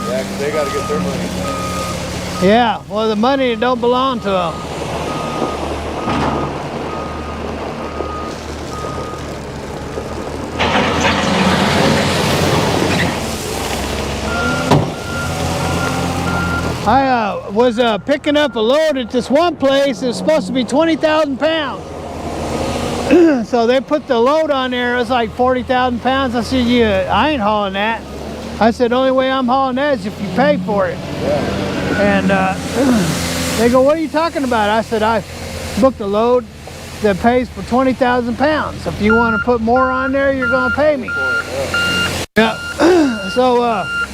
Yeah, 'cause they got to get their money. Yeah, well, the money don't belong to them. I was picking up a load at this one place. It was supposed to be 20,000 pounds. So they put the load on there. It was like 40,000 pounds. I said, yeah, I ain't hauling that. I said, the only way I'm hauling that is if you pay for it. Yeah. And they go, what are you talking about? I said, I booked a load that pays for 20,000 pounds. If you want to put more on there, you're going to pay me. Yeah. So,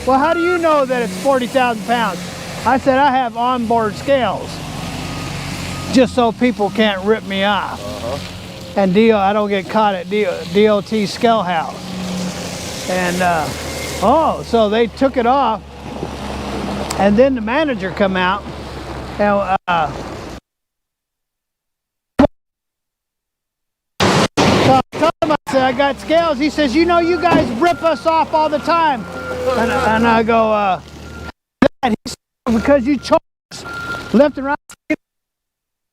well, how do you know that it's 40,000 pounds? I said, I have onboard scales, just so people can't rip me off. And I don't get caught at DOT scale house. And, oh, so they took it off. And then the manager come out and so I told him, I said, I got scales. He says, you know, you guys rip us off all the time. And I go, he said, because you charge left and right,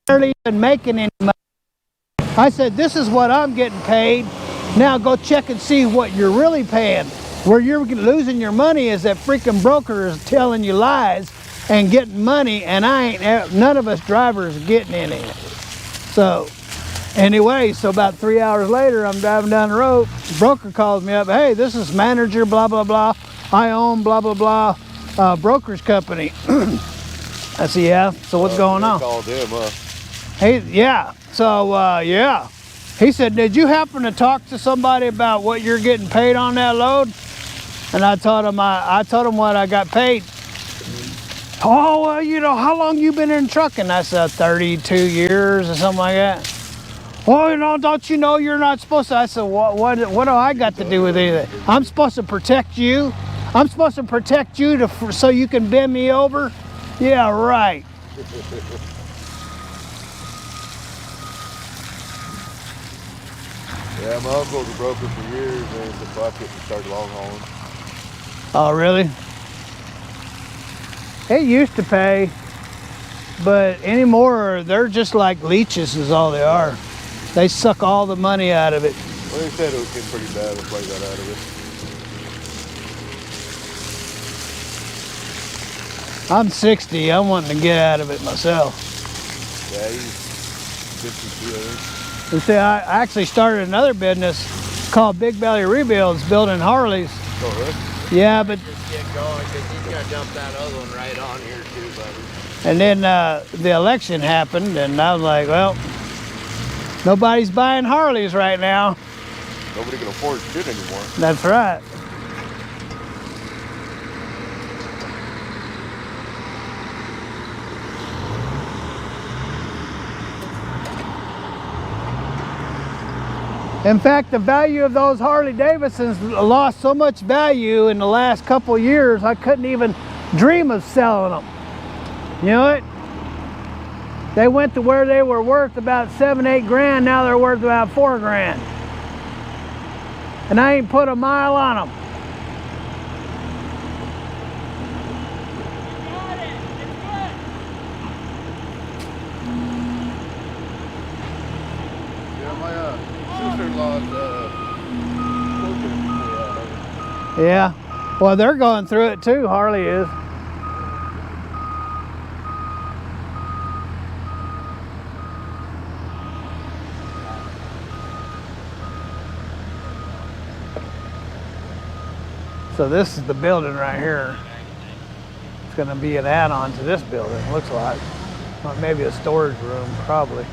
barely even making any money. I said, this is what I'm getting paid. Now go check and see what you're really paying. Where you're losing your money is that freaking broker is telling you lies and getting money, and none of us drivers are getting any. So anyway, so about 3 hours later, I'm driving down the road. Broker calls me up. Hey, this is manager, blah, blah, blah. I own blah, blah, blah, broker's company. I said, yeah, so what's going on? Called him, huh? Hey, yeah, so yeah. He said, did you happen to talk to somebody about what you're getting paid on that load? And I told him what I got paid. Oh, well, you know, how long you been in trucking? I said 32 years or something like that. Well, you know, don't you know you're not supposed to? I said, what do I got to do with anything? I'm supposed to protect you. I'm supposed to protect you so you can bend me over. Yeah, right. Yeah, my uncle was a broker for years, and the bucket and started long hauling. Oh, really? It used to pay, but anymore, they're just like leeches is all they are. They suck all the money out of it. Well, they said it was getting pretty bad if I got out of it. I'm 60, I'm wanting to get out of it myself. Yeah, he's 52, I think. You see, I actually started another business called Big Belly Rebuilds, building Harleys. Oh, really? Yeah, but Just get going, because he's going to dump that other one right on here too, buddy. and then the election happened, and I was like, well, nobody's buying Harleys right now. Nobody can afford shit anymore. That's right. In fact, the value of those Harley Davidsons lost so much value in the last couple of years, I couldn't even dream of selling them. You know what? They went to where they were worth about 7, 8 grand. Now they're worth about 4 grand. And I ain't put a mile on them. Yeah, my sister-in-law's Yeah. Well, they're going through it too. Harley is. So this is the building right here. It's going to be an add-on to this building, looks like. Or maybe a storage room, probably.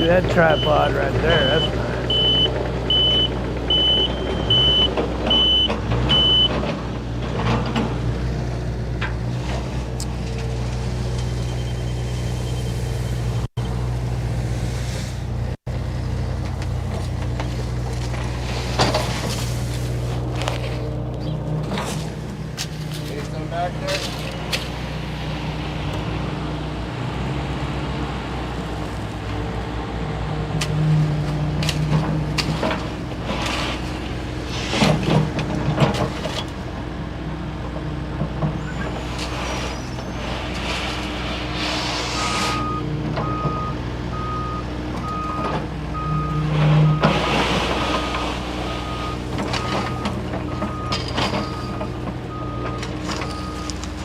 That tripod right there, that's nice. Anything back there?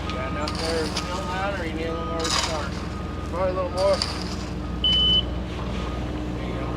Got enough there to fill that, or you need a little more to start? Probably a little more. There you go.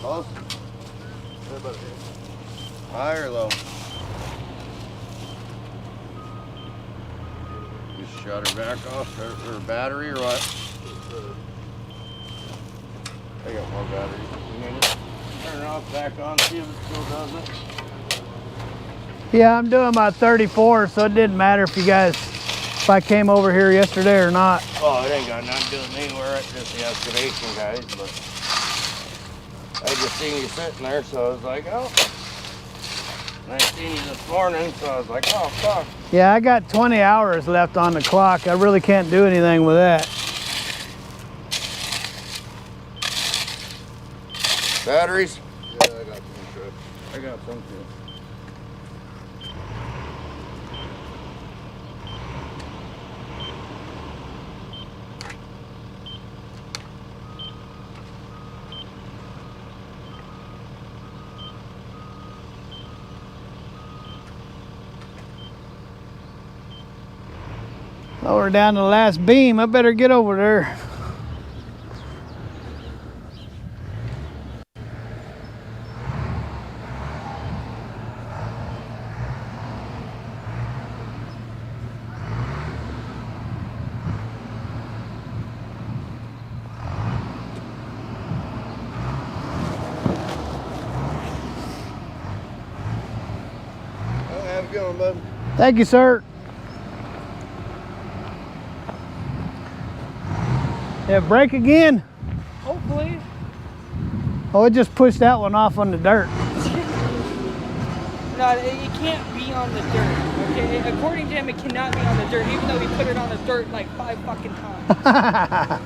Close? High or low? Just shut her back off, her battery or what? I got more batteries. You need it? Turn it off, back on, see if it still does it. Yeah, I'm doing my 34, so it didn't matter if you guys, if I came over here yesterday or not. Oh, it ain't got nothing to do with me. We're just the excavation guys, but I just seen you sitting there, so I was like, oh. And I seen you this morning, so I was like, oh, fuck. Yeah, I got 20 hours left on the clock. I really can't do anything with that. Batteries? Yeah, I got some, too. I got some, too. Oh, we're down to the last beam. I better get over there. Well, have a good one, bud. Thank you, sir. Yeah, brake again. Hopefully. Oh, it just pushed that one off on the dirt. No, it can't be on the dirt. Okay, according to him, it cannot be on the dirt, even though he put it on the dirt like 5 fucking times. God.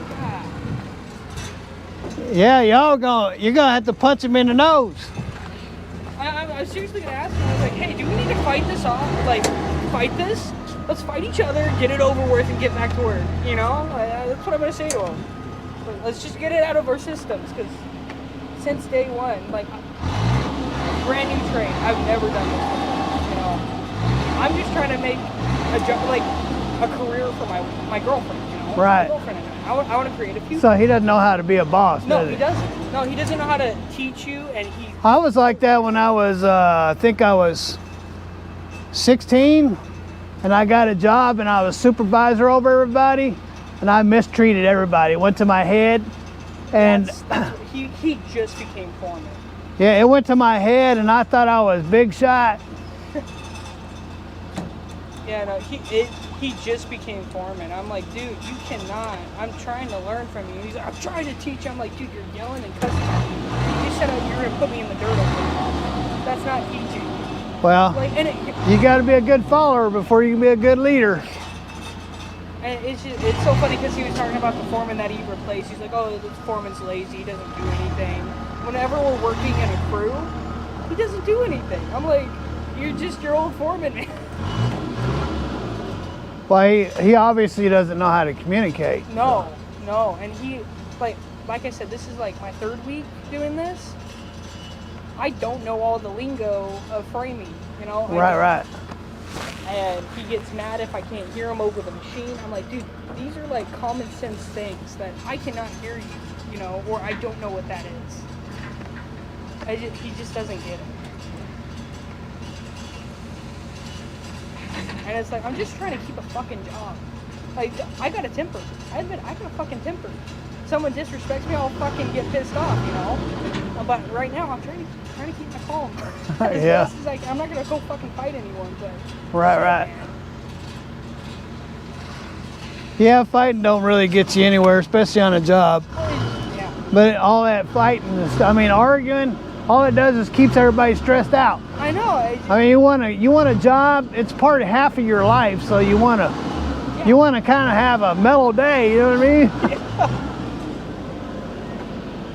Yeah, you're gonna have to punch him in the nose. I was seriously gonna ask him. I was like, hey, do we need to fight this off? Like, fight this? Let's fight each other, get it over with, and get back to work. You know, that's what I'm gonna say to him. But let's just get it out of our systems, because since day one, like, brand new trade, I've never done this before. You know, I'm just trying to make a job, like a career for my girlfriend. You know, right? My girlfriend and I want to create a future. So he doesn't know how to be a boss. No, does he doesn't. No, he doesn't know how to teach you, and he. I was like that when I was, I think I was 16, and I got a job, and I was supervisor over everybody, and I mistreated everybody. It went to my head, and That's he just became foreman. yeah, it went to my head, and I thought I was big shot. Yeah, no, he just became foreman. I'm like, dude, you cannot. I'm trying to learn from you. He's like, I'm trying to teach you. I'm like, dude, you're yelling and cussing at me. You said you're gonna put me in the dirt. That's not teaching. Well, Like, you got to be a good follower before you can be a good leader. and it's so funny because he was talking about the foreman that he replaced. He's like, oh, the foreman's lazy. He doesn't do anything. Whenever we're working in a crew, he doesn't do anything. I'm like, you're just your old foreman, man. Well, he obviously doesn't know how to communicate. No, and he, like I said, this is like my 3rd week doing this. I don't know all the lingo of framing, you know? Right. And he gets mad if I can't hear him over the machine. I'm like, dude, these are like common sense things that I cannot hear you, you know, or I don't know what that is. He just doesn't get it. And it's like, I'm just trying to keep a fucking job. Like, I got a temper. I admit, I got a fucking temper. Someone disrespects me, I'll fucking get pissed off, you know? But right now, I'm trying to keep my calm. Yeah. As like, I'm not going to go fucking fight anyone, but... Right. Man. Yeah, fighting don't really get you anywhere, especially on a job. Yeah. But all that fighting and stuff, I mean, arguing, all it does is keeps everybody stressed out. I know. I mean, you want a job. It's part of half of your life, so you want to kind of have a mellow day. You know what I mean?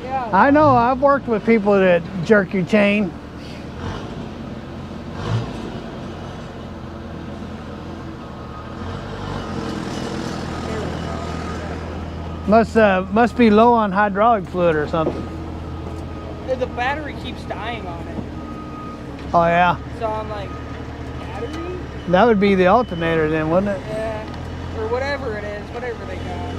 Yeah. I know. I've worked with people that jerk your chain. Must be low on hydraulic fluid or something. The battery keeps dying on it. Oh yeah. So I'm like, battery? That would be the alternator then, wouldn't it? Yeah. Or whatever it is, whatever they got.